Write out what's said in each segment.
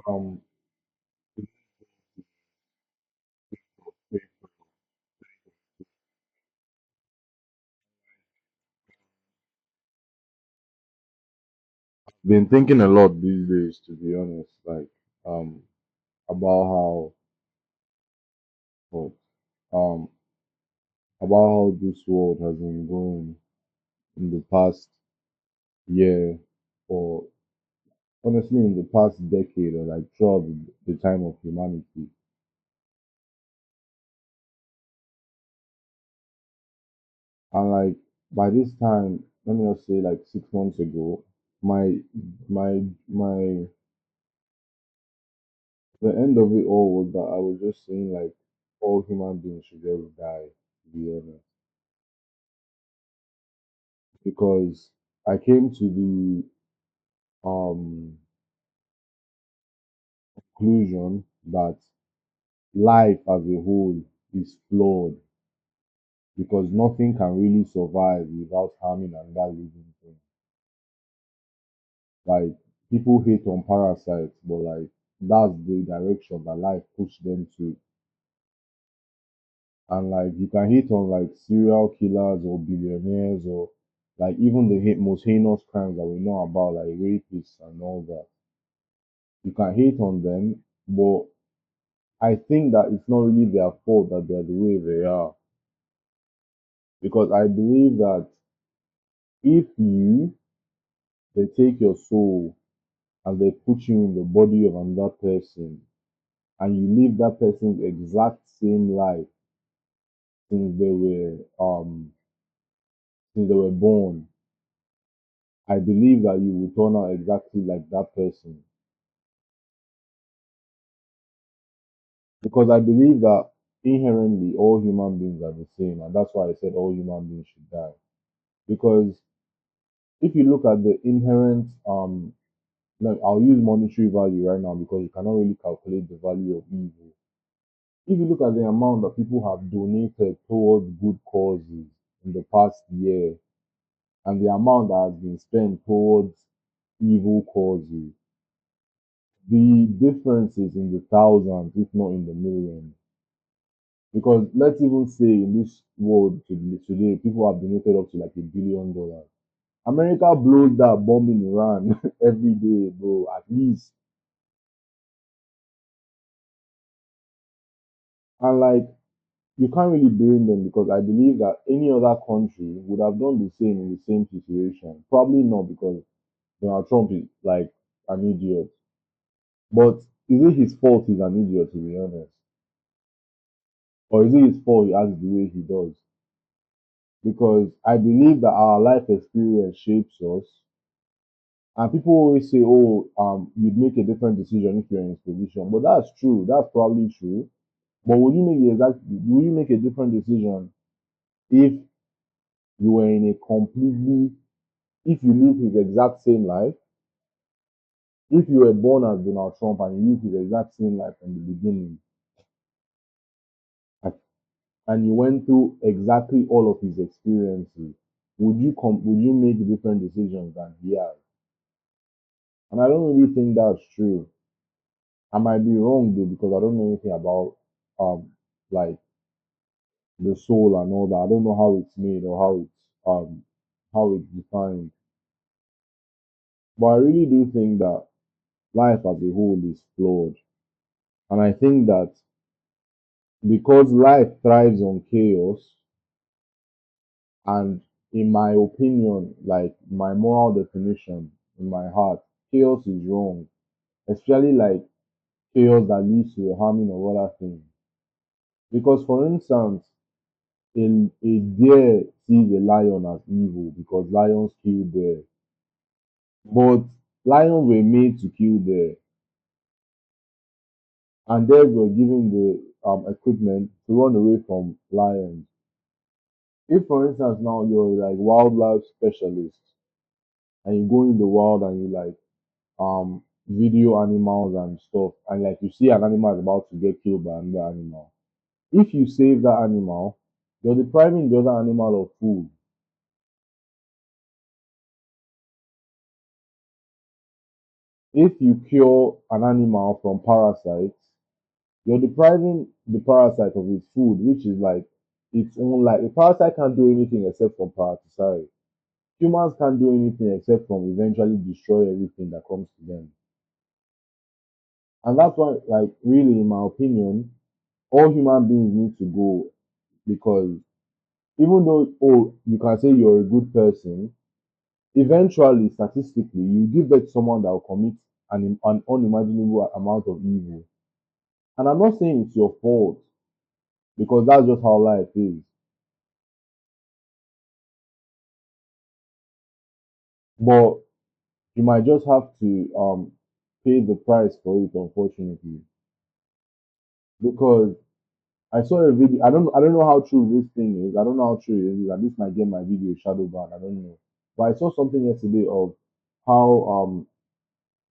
Um, been thinking a lot these days, to be honest, like um about what um about how this world has been going in the past year, or honestly in the past decade, or like throughout the time of humanity. And like by this time, let me just say like 6 months ago, my my the end of it all was that I was just saying like all human beings should just die, to be honest. Because I came to the conclusion that life as a whole is flawed, because nothing can really survive without harming another living thing. Like people hate on parasites, but like that's the direction that life pushed them to. And like you can hate on like serial killers or billionaires or like even the most heinous crimes that we know about, like rapists and all that. You can hate on them, but I think that it's not really their fault that they're the way they are. Because I believe that if they take your soul and they put you in the body of another person and you live that person's exact same life since they were born, I believe that you will turn out exactly like that person. Because I believe that inherently all human beings are the same, and that's why I said all human beings should die. Because if you look at the inherent like I'll use monetary value right now because you cannot really calculate the value of evil. If you look at the amount that people have donated towards good causes in the past year and the amount that has been spent towards evil causes, the difference is in the thousands, if not in the millions. Because let's even say in this world today, people have donated up to like $1 billion. America blows that bomb in Iran every day, bro. At least. And like you can't really blame them because I believe that any other country would have done the same in the same situation. Probably not because Donald Trump is like an idiot. But is it his fault he's an idiot, to be honest? Or is it his fault he acts the way he does? Because I believe that our life experience shapes us. And people always say, oh, you'd make a different decision if you're in his position. But that's true. That's probably true. But would you make a different decision if you were in a completely if you live his exact same life, if you were born as Donald Trump and you live his exact same life from the beginning, like, and you went through exactly all of his experiences, would you make different decisions than he has? And I don't really think that's true. I might be wrong though because I don't know anything about like the soul and all that. I don't know how it's made or how it's defined. But I really do think that life as a whole is flawed. And I think that because life thrives on chaos, and in my opinion, like my moral definition in my heart, chaos is wrong, especially like chaos that leads to the harming of other things. Because, for instance, a deer sees a lion as evil because lions kill bear, but lions were made to kill bear, and they were given the equipment to run away from lions. If, for instance, now you're like wildlife specialist and you go in the wild and you like video animals and stuff, and like you see an animal is about to get killed by another animal, if you save that animal, you're depriving the other animal of food. If you cure an animal from parasites, you're depriving the parasite of its food, which is like its own life. A parasite can't do anything except from parasite. Humans can't do anything except from eventually destroy everything that comes to them. And that's why, like, really, in my opinion, all human beings need to go, because even though, oh, you can say you're a good person, eventually, statistically, you give birth to someone that will commit an unimaginable amount of evil. And I'm not saying it's your fault, because that's just how life is. But you might just have to pay the price for it, unfortunately. Because I saw a video. I don't know how true this thing is. I don't know how true it is. And this might get my video shadow banned. I don't know. But I saw something yesterday of how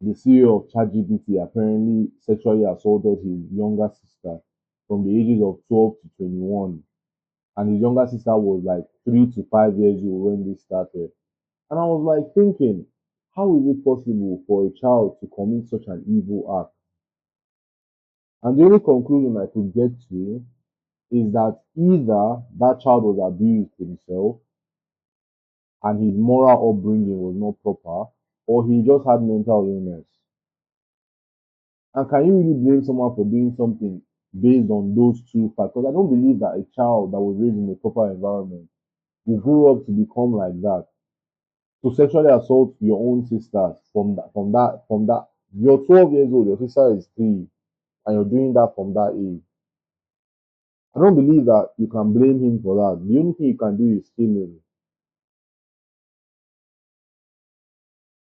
the CEO of ChatGPT apparently sexually assaulted his younger sister from the ages of 12 to 21. And his younger sister was like 3 to 5 years old when this started. And I was like thinking, how is it possible for a child to commit such an evil act? And the only conclusion I could get to is that either that child was abused himself and his moral upbringing was not proper, or he just had mental illness. And can you really blame someone for doing something based on those two facts? Because I don't believe that a child that was raised in a proper environment will grow up to become like that. To sexually assault your own sisters from that, you're 12 years old, your sister is 3, and you're doing that from that age. I don't believe that you can blame him for that. The only thing you can do is kill him.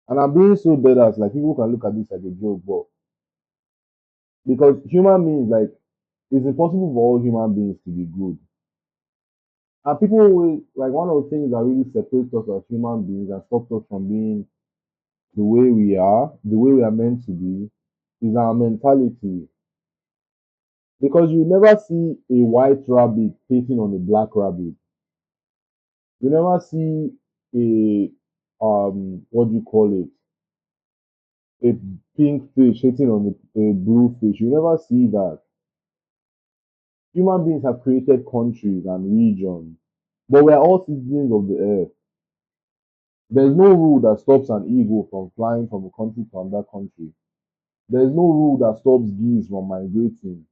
And I'm being so dead ass, like people can look at this like a joke, but because human beings, like, it's impossible for all human beings to be good. And people always, like, one of the things that really separates us as human beings and stops us from being the way we are meant to be, is our mentality. Because you never see a white rabbit hating on a black rabbit. You never see a what do you call it? A pink fish hating on a blue fish. You never see that. Human beings have created countries and regions, but we are all citizens of the earth. There's no rule that stops an eagle from flying from a country to another country. There's no rule that stops geese from migrating.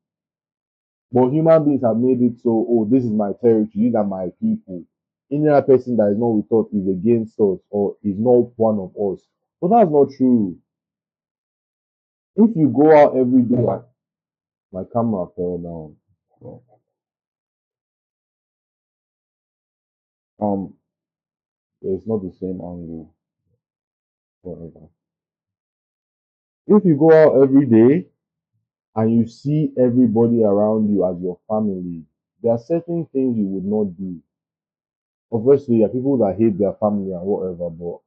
But human beings have made it so, oh, this is my territory, these are my people. Any other person that is not with us is against us or is not one of us. But that's not true. If you go out every day, my camera fell down. So, Um, it's not the same angle, whatever. If you go out every day and you see everybody around you as your family, there are certain things you would not do. Obviously, there are people that hate their family and whatever, but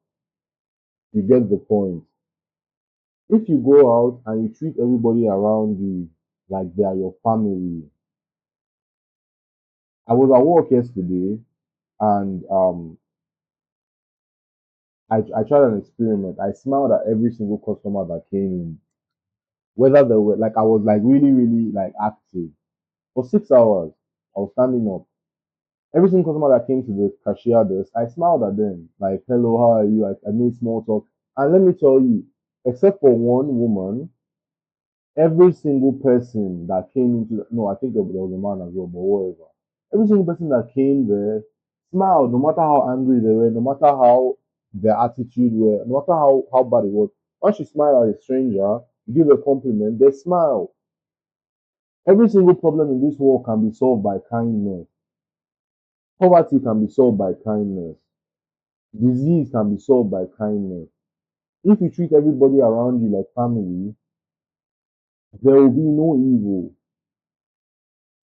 you get the point. If you go out and you treat everybody around you like they are your family, I was at work yesterday and I tried an experiment. I smiled at every single customer that came in, whether they were like I was like really, really like active for 6 hours. I was standing up. Every single customer that came to the cashier desk, I smiled at them, like, hello, how are you? I made small talk. And let me tell you, except for one woman, every single person that came into no, I think there was a man as well, but whatever. Every single person that came there smiled, no matter how angry they were, no matter how their attitude were, no matter how bad it was. Once you smile at a stranger, you give a compliment, they smile. Every single problem in this world can be solved by kindness. Poverty can be solved by kindness. Disease can be solved by kindness. If you treat everybody around you like family, there will be no evil.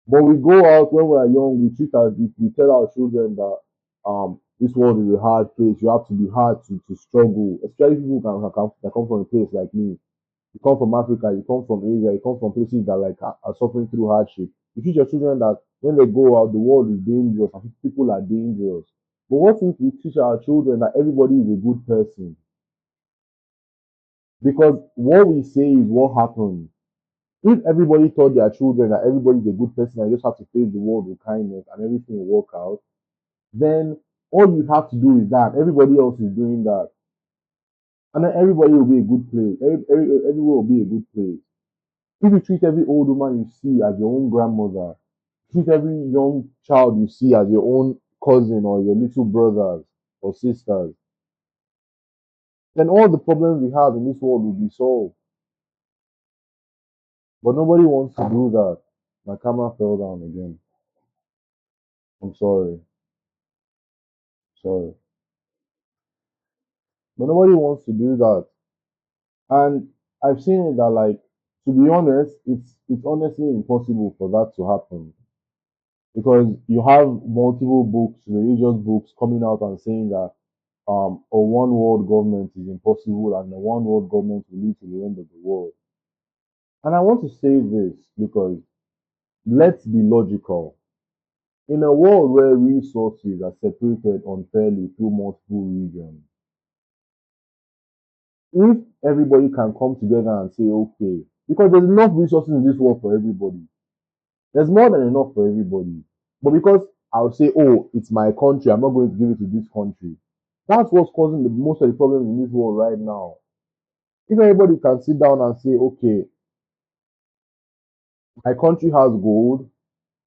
But we go out when we are young, we tell our children that this world is a hard place. You have to be hard to struggle. Especially people that come from a place like me. You come from Africa, you come from Asia, you come from places that like are suffering through hardship. You teach your children that when they go out, the world is dangerous and people are dangerous. But what if we teach our children that everybody is a good person? Because what we say is what happens. If everybody taught their children that everybody's a good person and you just have to face the world with kindness and everything will work out, then all you have to do is that. Everybody else is doing that. And then everybody will be a good place. Everywhere will be a good place. If you treat every old woman you see as your own grandmother, treat every young child you see as your own cousin or your little brothers or sisters, then all the problems we have in this world will be solved. But nobody wants to do that. My camera fell down again. I'm sorry. Sorry. But nobody wants to do that. And I've seen it that, like, to be honest, it's honestly impossible for that to happen. Because you have multiple books, religious books, coming out and saying that a one world government is impossible and a one world government will lead to the end of the world. And I want to say this because let's be logical. In a world where resources are separated unfairly through multiple regions, if everybody can come together and say, okay, because there's enough resources in this world for everybody, there's more than enough for everybody. But because I'll say, oh, it's my country, I'm not going to give it to this country. That's what's causing the most of the problems in this world right now. If everybody can sit down and say, okay, my country has gold,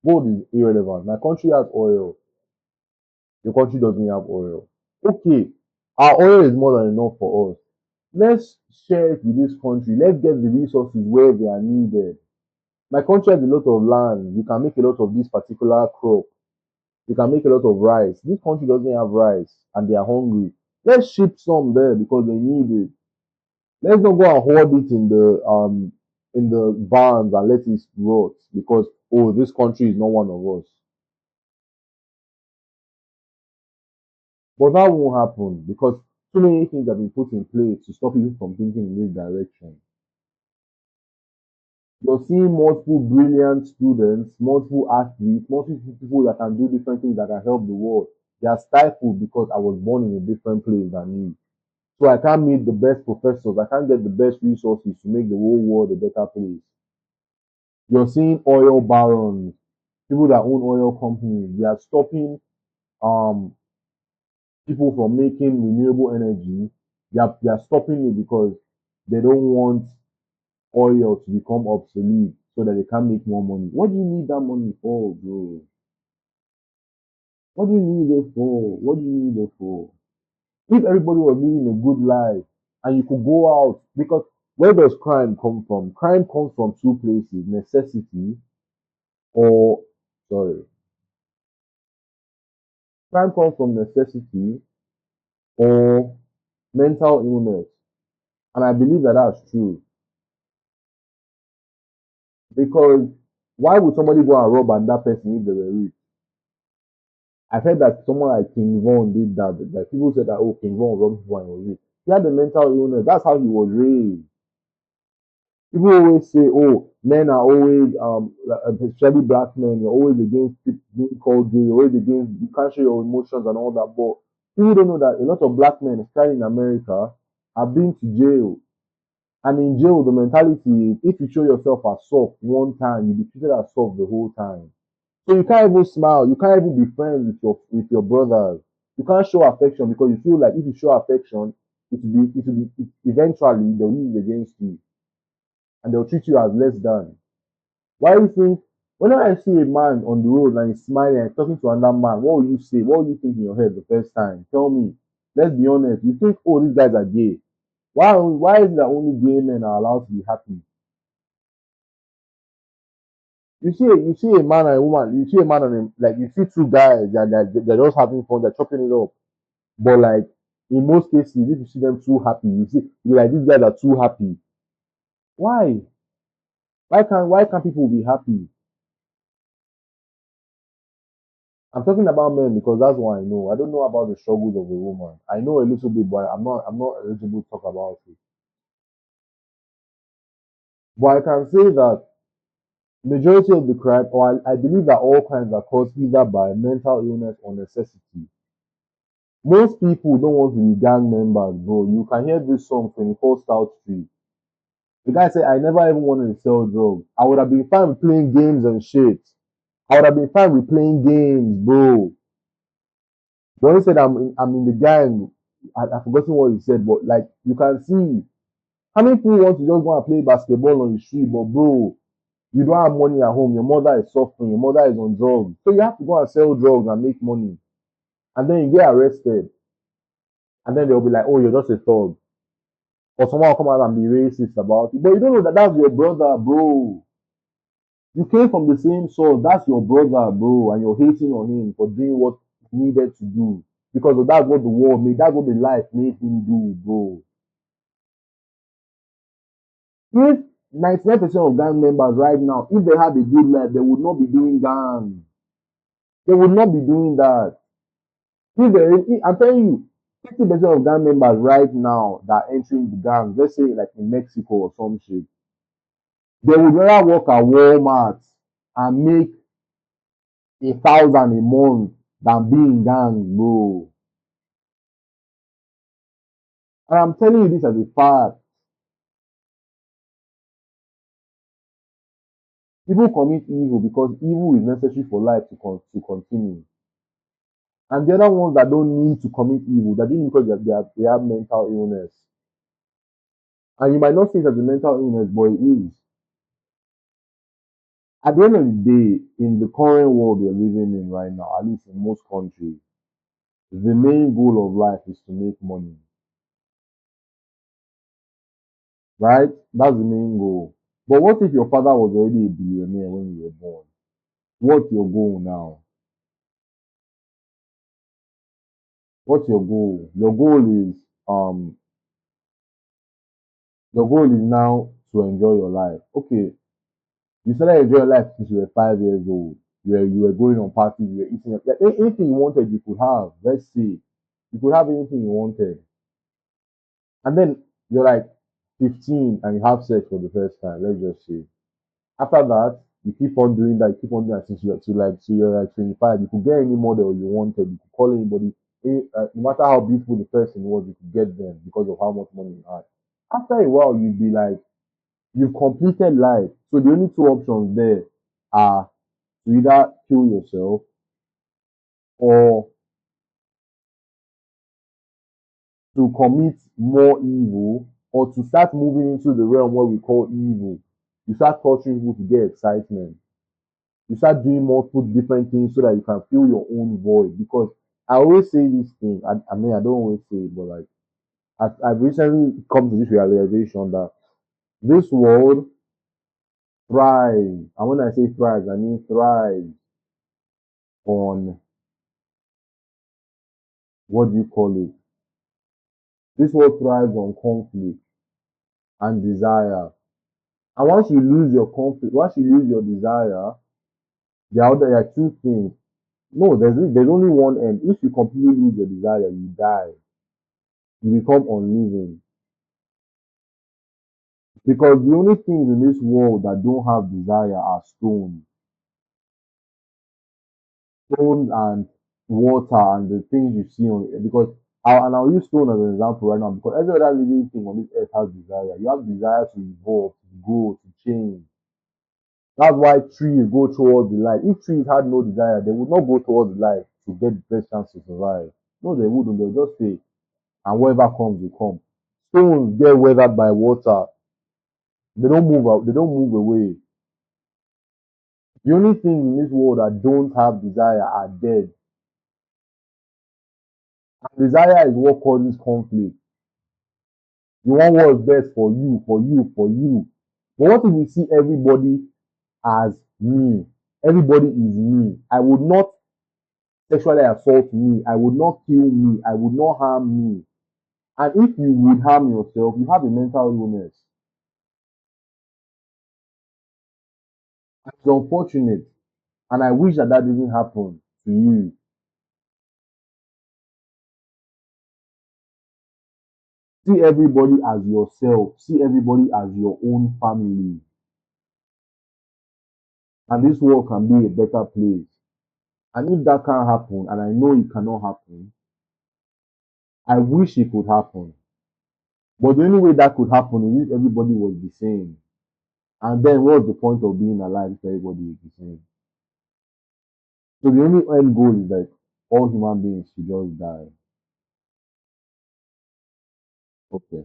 gold is irrelevant. My country has oil, your country doesn't have oil. Okay, our oil is more than enough for us. Let's share it with this country. Let's get the resources where they are needed. My country has a lot of land. You can make a lot of this particular crop. You can make a lot of rice. This country doesn't have rice and they are hungry. Let's ship some there because they need it. Let's not go and hoard it in the barns and let it rot because oh this country is not one of us. But that won't happen because too many things have been put in place to stop you from thinking in this direction. You're seeing multiple brilliant students, multiple athletes, multiple people that can do different things that can help the world. They are stifled because I was born in a different place than you. So I can't meet the best professors. I can't get the best resources to make the whole world a better place. You're seeing oil barons, people that own oil companies. They are stopping um people from making renewable energy. They are stopping it because they don't want oil to become obsolete so that they can make more money. What do you need that money for, bro? What do you need it for? What do you need it for? If everybody was living a good life and you could go out, because where does crime come from? Crime comes from two places: necessity or sorry, crime comes from necessity or mental illness, and I believe that that's true because why would somebody go and rob another person if they were rich? I've heard that someone like King Von did that. Like people said that, oh, King Von robbed people and he was rich. He had a mental illness. That's how he was raised. People always say, oh, men are always, especially black men, you're always against being called gay, you're always against, you can't show your emotions and all that. But people don't know that a lot of black men, especially in America, have been to jail. And in jail, the mentality is if you show yourself as soft one time, you'll be treated as soft the whole time. So you can't even smile. You can't even be friends with your brothers. You can't show affection because you feel like if you show affection, eventually they'll use it against you and they'll treat you as less than. Why do you think whenever I see a man on the road and he's smiling and talking to another man, what will you say? What will you think in your head the first time? Tell me. Let's be honest. You think, oh, these guys are gay. Why is it that only gay men are allowed to be happy? You see a man and a woman, you see a man and like you see two guys they're just having fun, they're chopping it up. But like in most cases, if you see them too happy, you're like these guys are too happy. Why? Why can't people be happy? I'm talking about men because that's what I know. I don't know about the struggles of a woman. I know a little bit, but I'm not eligible to talk about it. But I can say that majority of the crime, or I believe that all crimes are caused either by mental illness or necessity. Most people don't want to be gang members, bro. You can hear this song 24 South Street. The guy said, I never even wanted to sell drugs. I would have been fine with playing games and shit. I would have been fine with playing games, bro. But he said, I'm in the gang. I've forgotten what he said, but like, you can see how many people want to just go and play basketball on the street, but bro, you don't have money at home. Your mother is suffering. Your mother is on drugs. So you have to go and sell drugs and make money. And then you get arrested. And then they'll be like, oh, you're just a thug. Or someone will come out and be racist about it. But you don't know that that's your brother, bro. You came from the same source. That's your brother, bro. And you're hating on him for doing what he needed to do. Because that's what the world made. That's what the life made him do, bro. If 99% of gang members right now, if they had a good life, they would not be doing gang. They would not be doing that. I'm telling you, 50% of gang members right now that are entering the gang, let's say like in Mexico or some shit, they would rather work at Walmart and make 1,000 a month than be in gang, bro. And I'm telling you this as a fact. People commit evil because evil is necessary for life to continue. And the other ones that don't need to commit evil, they're doing it because they have mental illness. And you might not see it as a mental illness, but it is. At the end of the day, in the current world we're living in right now, at least in most countries, the main goal of life is to make money, right? That's the main goal. But what if your father was already a billionaire when you were born? What's your goal now? What's your goal? Your goal is now to enjoy your life. Okay, you started enjoying life since you were 5 years old. You were going on parties, you were eating like, anything you wanted you could have. Let's see. You could have anything you wanted. And then you're like 15 and you have sex for the first time, let's just say. After that, you keep on doing that, you keep on doing that since you're like 25. You could get any model you wanted, you could call anybody, no matter how beautiful the person was, you could get them because of how much money you had. After a while, you'd be like, you've completed life. So the only two options there are to either kill yourself or to commit more evil or to start moving into the realm where we call evil. You start torturing people to get excitement. You start doing multiple different things so that you can fill your own void. Because I always say this thing, I mean, I don't always say it, but like, I've recently come to this realization that this world thrives. And when I say thrives, I mean thrives on what do you call it? This world thrives on conflict and desire. And once you lose your conflict, once you lose your desire, there are two things. No, there's only one end. If you completely lose your desire, you die. You become unliving. Because the only things in this world that don't have desire are stone and water and the things you see on it. Because I'll use stone as an example right now because every other living thing on this earth has desire. You have desire to evolve, to grow, to change. That's why trees go towards the light. If trees had no desire, they would not go towards the light to get the best chance to survive. No, they wouldn't. They'll just stay, and whatever comes will come. Stones get weathered by water. They don't move out. They don't move away. The only things in this world that don't have desire are dead. And desire is what causes conflict. You want what's best for you, for you, for you. But what if we see everybody as me? Everybody is me. I would not sexually assault me. I would not kill me. I would not harm me. And if you would harm yourself, you have a mental illness. It's unfortunate. And I wish that didn't happen to you. See everybody as yourself. See everybody as your own family. And this world can be a better place. And if that can't happen, and I know it cannot happen, I wish it could happen. But the only way that could happen is if everybody was the same. And then what's the point of being alive if everybody is the same? So the only end goal is that all human beings should just die. Okay.